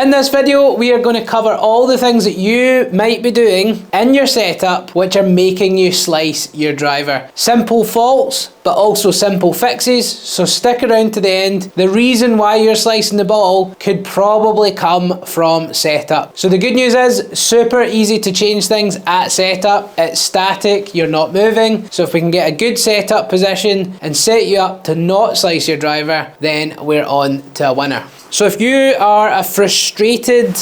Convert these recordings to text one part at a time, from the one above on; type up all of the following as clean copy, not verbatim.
In this video, we are going to cover all the things that you might be doing in your setup which are making you slice your driver. Simple faults, but also simple fixes, so stick around to the end. The reason why you're slicing the ball could probably come from setup. So the good news is, super easy to change things at setup. It's static, you're not moving. So if we can get a good setup position and set you up to not slice your driver, then we're on to a winner. So if you are a frustrated,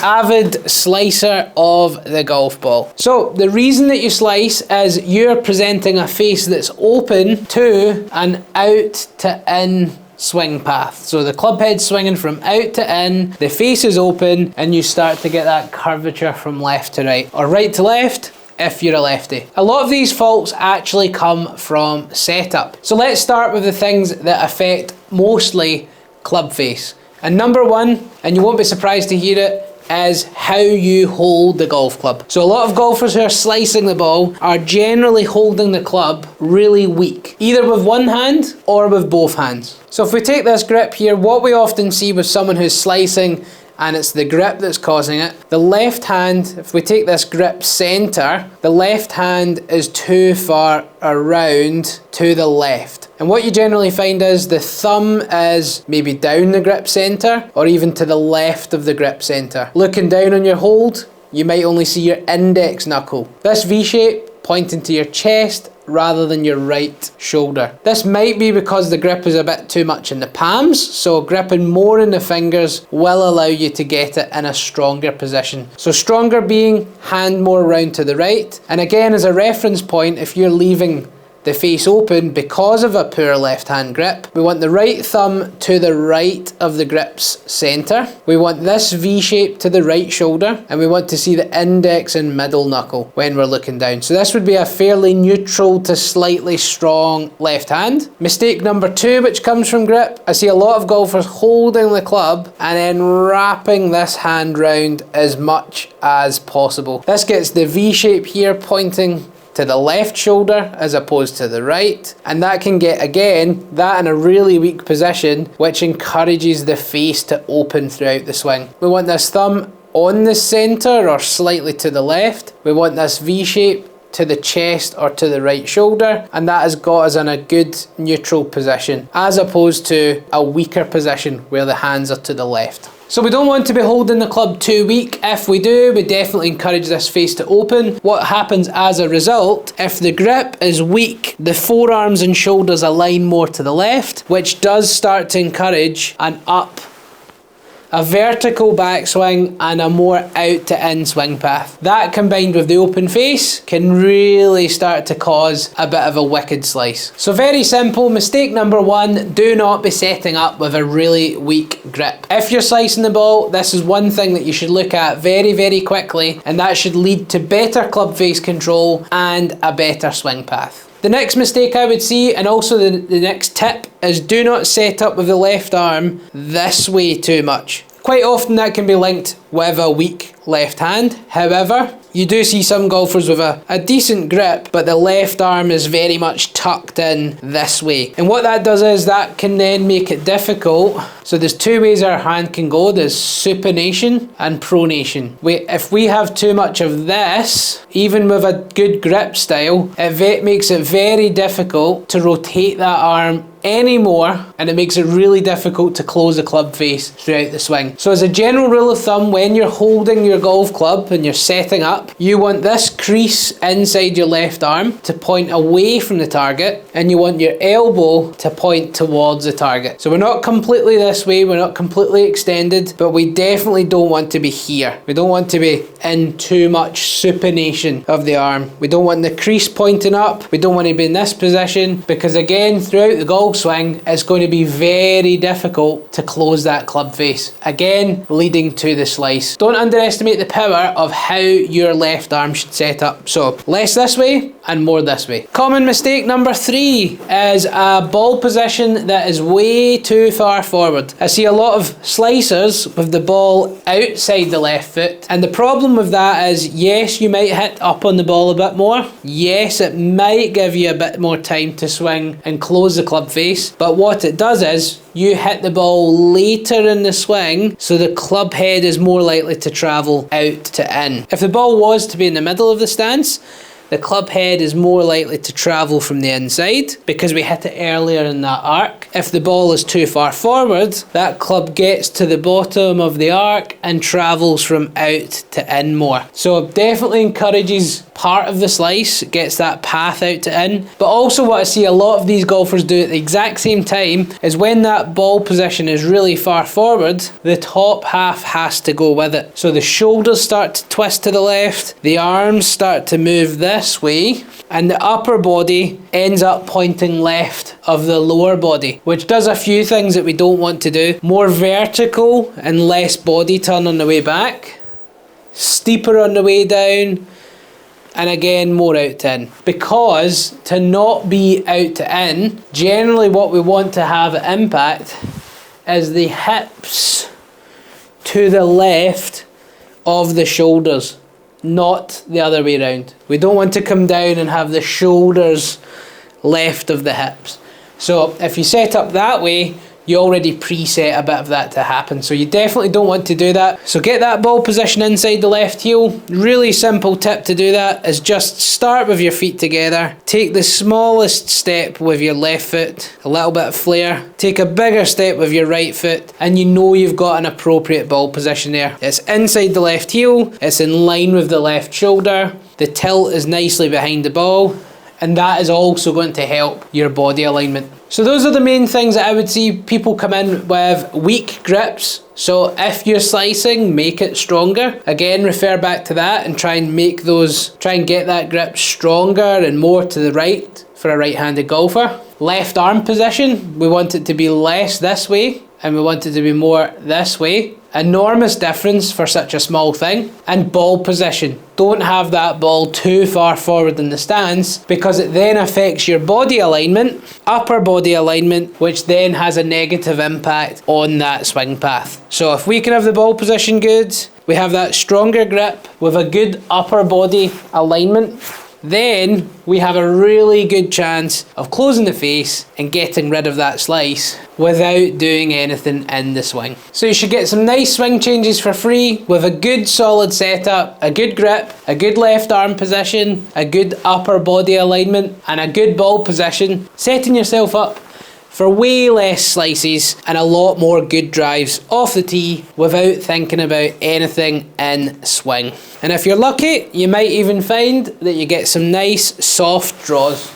avid slicer of the golf ball. So the reason that you slice is you're presenting a face that's open to an out to in swing path. So the club head's swinging from out to in, the face is open, and you start to get that curvature from left to right, or right to left if you're a lefty. A lot of these faults actually come from setup. So let's start with the things that affect mostly club face. And number one, and you won't be surprised to hear it, is how you hold the golf club. So a lot of golfers who are slicing the ball are generally holding the club really weak, either with one hand or with both hands. So if we take this grip here, what we often see with someone who's slicing and it's the grip that's causing it, the left hand, if we take this grip center, the left hand is too far around to the left. And what you generally find is the thumb is maybe down the grip center or even to the left of the grip center. Looking down on your hold, you might only see your index knuckle. This V shape pointing to your chest rather than your right shoulder. This might be because the grip is a bit too much in the palms, so gripping more in the fingers will allow you to get it in a stronger position. So stronger being hand more round to the right. And again, as a reference point, if you're leaving the face open because of a poor left hand grip, we want the right thumb to the right of the grip's center. We want this V shape to the right shoulder, and we want to see the index and middle knuckle when we're looking down. So this would be a fairly neutral to slightly strong left hand. Mistake number two, which comes from grip, I see a lot of golfers holding the club and then wrapping this hand round as much as possible. This gets the V shape here pointing to the left shoulder as opposed to the right, and that can get, again, that in a really weak position, which encourages the face to open throughout the swing. We want this thumb on the center or slightly to the left. We want this V shape to the chest or to the right shoulder, and that has got us in a good neutral position as opposed to a weaker position where the hands are to the left. So we don't want to be holding the club too weak. If we do, we definitely encourage this face to open. What happens as a result, if the grip is weak, the forearms and shoulders align more to the left, which does start to encourage an up, a vertical backswing and a more out to in swing path. That combined with the open face can really start to cause a bit of a wicked slice. So very simple, mistake number one, do not be setting up with a really weak grip. If you're slicing the ball, this is one thing that you should look at very, very quickly, and that should lead to better club face control and a better swing path. The next mistake I would see, and also the next tip, is do not set up with the left arm this way too much. Quite often that can be linked with a weak left hand. However, you do see some golfers with a decent grip, but the left arm is very much tucked in this way. And what that does is that can then make it difficult. So there's two ways our hand can go. There's supination and pronation. If we have too much of this, even with a good grip style, it makes it very difficult to rotate that arm anymore, and it makes it really difficult to close the club face throughout the swing. So as a general rule of thumb, when you're holding your golf club and you're setting up, you want this crease inside your left arm to point away from the target, and you want your elbow to point towards the target. So we're not completely this way, we're not completely extended, but we definitely don't want to be here. We don't want to be in too much supination of the arm. We don't want the crease pointing up. We don't want to be in this position, because again, throughout the golf swing, it's going to be very difficult to close that club face. Again, leading to the slice. Don't underestimate the power of how your left arm should set up. So less this way and more this way. Common mistake number three is a ball position that is way too far forward. I see a lot of slicers with the ball outside the left foot, and the problem with that is, yes, you might hit up on the ball a bit more. Yes, it might give you a bit more time to swing and close the club face, face, but what it does is you hit the ball later in the swing, so the club head is more likely to travel out to in. If the ball was to be in the middle of the stance, the club head is more likely to travel from the inside because we hit it earlier in that arc. If the ball is too far forward, that club gets to the bottom of the arc and travels from out to in more. So definitely encourages part of the slice, gets that path out to in. But also what I see a lot of these golfers do at the exact same time is when that ball position is really far forward, the top half has to go with it. So the shoulders start to twist to the left, the arms start to move this way, and the upper body ends up pointing left of the lower body, which does a few things that we don't want to do. More vertical and less body turn on the way back, steeper on the way down, and again more out to in. Because to not be out to in, generally what we want to have at impact is the hips to the left of the shoulders, not the other way around. We don't want to come down and have the shoulders left of the hips. So if you set up that way, you already preset a bit of that to happen. So you definitely don't want to do that. So get that ball position inside the left heel. Really simple tip to do that is just start with your feet together. Take the smallest step with your left foot, a little bit of flair. Take a bigger step with your right foot, and you know you've got an appropriate ball position there. It's inside the left heel, it's in line with the left shoulder, the tilt is nicely behind the ball, and that is also going to help your body alignment. So those are the main things that I would see people come in with weak grips. So if you're slicing, make it stronger. Again, refer back to that and try and get that grip stronger and more to the right for a right-handed golfer. Left arm position, we want it to be less this way and we want it to be more this way. Enormous difference for such a small thing. And ball position. Don't have that ball too far forward in the stance because it then affects your body alignment, upper body alignment, which then has a negative impact on that swing path. So if we can have the ball position good, we have that stronger grip with a good upper body alignment, then we have a really good chance of closing the face and getting rid of that slice without doing anything in the swing. So you should get some nice swing changes for free with a good solid setup, a good grip, a good left arm position, a good upper body alignment, and a good ball position, setting yourself up for way less slices and a lot more good drives off the tee without thinking about anything in swing. And if you're lucky, you might even find that you get some nice soft draws.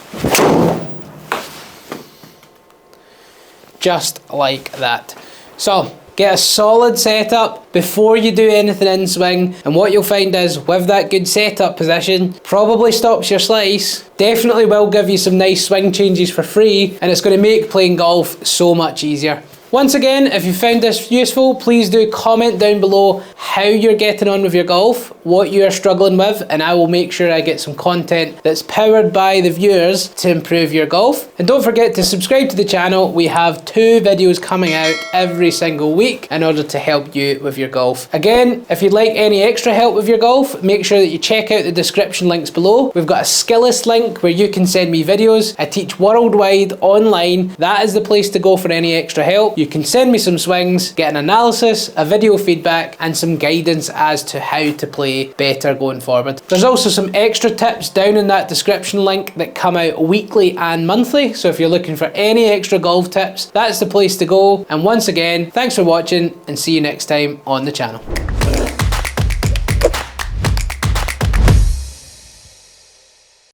Just like that. So, get a solid setup before you do anything in swing, and what you'll find is with that good setup position, probably stops your slice, definitely will give you some nice swing changes for free, and it's going to make playing golf so much easier. Once again, if you found this useful, please do comment down below how you're getting on with your golf, what you're struggling with, and I will make sure I get some content that's powered by the viewers to improve your golf. And don't forget to subscribe to the channel. We have 2 videos coming out every single week in order to help you with your golf. Again, if you'd like any extra help with your golf, make sure that you check out the description links below. We've got a Skillist link where you can send me videos. I teach worldwide online. That is the place to go for any extra help. You can send me some swings, get an analysis, a video feedback, and some guidance as to how to play better going forward. There's also some extra tips down in that description link that come out weekly and monthly, so if you're looking for any extra golf tips, that's the place to go. And once again, thanks for watching and see you next time on the channel.